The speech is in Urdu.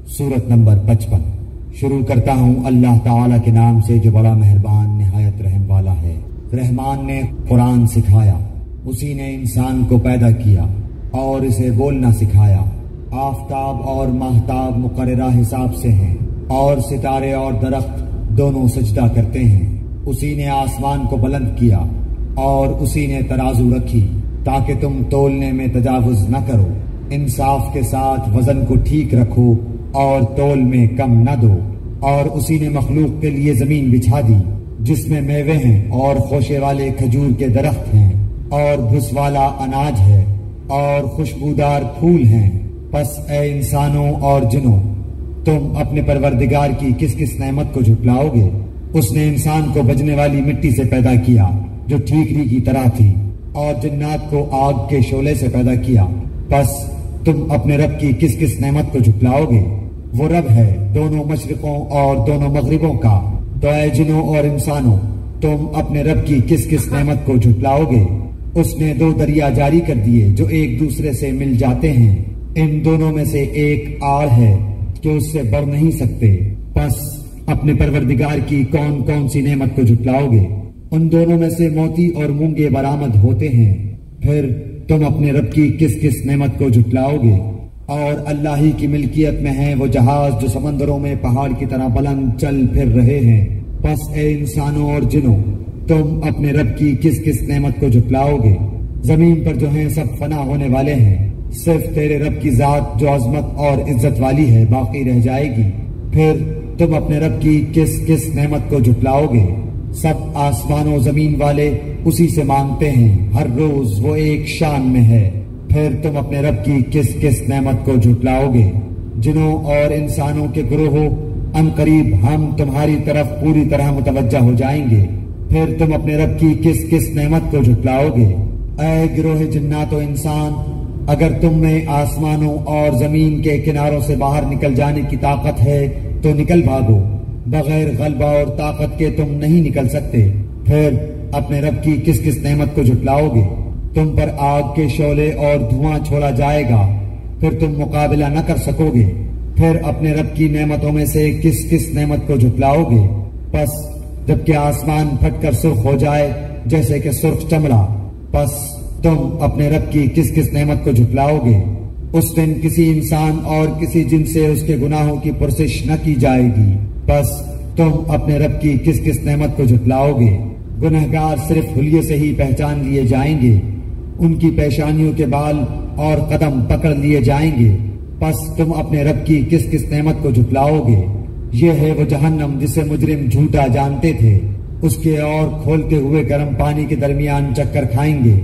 سورت نمبر 55 شروع کرتا ہوں اللہ تعالیٰ کے نام سے جو بڑا مہربان نہایت رحم والا ہے۔ رحمان نے قرآن سکھایا، اسی نے انسان کو پیدا کیا اور اسے بولنا سکھایا۔ آفتاب اور ماہتاب مقررہ حساب سے ہیں اور ستارے اور درخت دونوں سجدہ کرتے ہیں۔ اسی نے آسمان کو بلند کیا اور اسی نے ترازو رکھی تاکہ تم تولنے میں تجاوز نہ کرو۔ انصاف کے ساتھ وزن کو ٹھیک رکھو اور تول میں کم نہ دو۔ اور اسی نے مخلوق کے لیے زمین بچھا دی جس میں میوے ہیں اور خوشے والے کھجور کے درخت ہیں اور بھس والا اناج ہے اور خوشبودار پھول ہیں۔ پس اے انسانوں اور جنوں، تم اپنے پروردگار کی کس کس نعمت کو جھٹلاؤ گے؟ اس نے انسان کو بجنے والی مٹی سے پیدا کیا جو ٹھیکری کی طرح تھی اور جنات کو آگ کے شعلے سے پیدا کیا۔ پس تم اپنے رب کی کس کس نعمت کو جھٹلاؤ گے؟ وہ رب ہے دونوں مشرقوں اور دونوں مغربوں کا۔ تو اے جنوں اور انسانوں، تم اپنے رب کی کس کس نعمت کو جھٹلاؤ گے؟ اس نے دو دریا جاری کر دیے جو ایک دوسرے سے مل جاتے ہیں، ان دونوں میں سے ایک آڑ ہے کہ اس سے بڑھ نہیں سکتے۔ پس اپنے پروردگار کی کون کون سی نعمت کو جھٹلاؤ گے؟ ان دونوں میں سے موتی اور مونگے برآمد ہوتے ہیں۔ پھر تم اپنے رب کی کس کس نعمت کو جھٹلاؤ گے؟ اور اللہ ہی کی ملکیت میں ہیں وہ جہاز جو سمندروں میں پہاڑ کی طرح بلند چل پھر رہے ہیں۔ پس اے انسانوں اور جنوں، تم اپنے رب کی کس کس نعمت کو جھٹلاؤ گے؟ زمین پر جو ہیں سب فنا ہونے والے ہیں، صرف تیرے رب کی ذات جو عظمت اور عزت والی ہے باقی رہ جائے گی۔ پھر تم اپنے رب کی کس کس نعمت کو جھٹلاؤ گے؟ سب آسمان و زمین والے اسی سے مانگتے ہیں، ہر روز وہ ایک شان میں ہے۔ پھر تم اپنے رب کی کس کس نعمت کو جھٹلاؤ گے؟ جنوں اور انسانوں کے گروہوں، ان قریب ہم تمہاری طرف پوری طرح متوجہ ہو جائیں گے۔ پھر تم اپنے رب کی کس کس نعمت کو جھٹلاؤ گے؟ اے گروہ جنات و انسان، اگر تم میں آسمانوں اور زمین کے کناروں سے باہر نکل جانے کی طاقت ہے تو نکل بھاگو، بغیر غلبہ اور طاقت کے تم نہیں نکل سکتے۔ پھر اپنے رب کی کس کس نعمت کو جھٹلاؤ گے؟ تم پر آگ کے شعلے اور دھواں چھوڑا جائے گا، پھر تم مقابلہ نہ کر سکو گے۔ پھر اپنے رب کی نعمتوں میں سے کس کس نعمت کو جھٹلاؤ گے؟ پس جبکہ آسمان پھٹ کر سرخ ہو جائے جیسے کہ سرخ چمڑا، پس تم اپنے رب کی کس کس نعمت کو جھٹلاؤ گے؟ اس دن کسی انسان اور کسی جن سے اس کے گناہوں کی پرسش نہ کی جائے گی۔ پس تم اپنے رب کی کس کس نعمت کو جھٹلاؤ گے؟ گنہگار صرف حلیے سے ہی پہچان لیے جائیں گے، ان کی پیشانیوں کے بال اور قدم پکڑ لیے جائیں گے۔ پس تم اپنے رب کی کس کس نعمت کو جھٹلاؤ گے؟ یہ ہے وہ جہنم جسے مجرم جھوٹا جانتے تھے، اس کے اور کھولتے ہوئے گرم پانی کے درمیان چکر کھائیں گے۔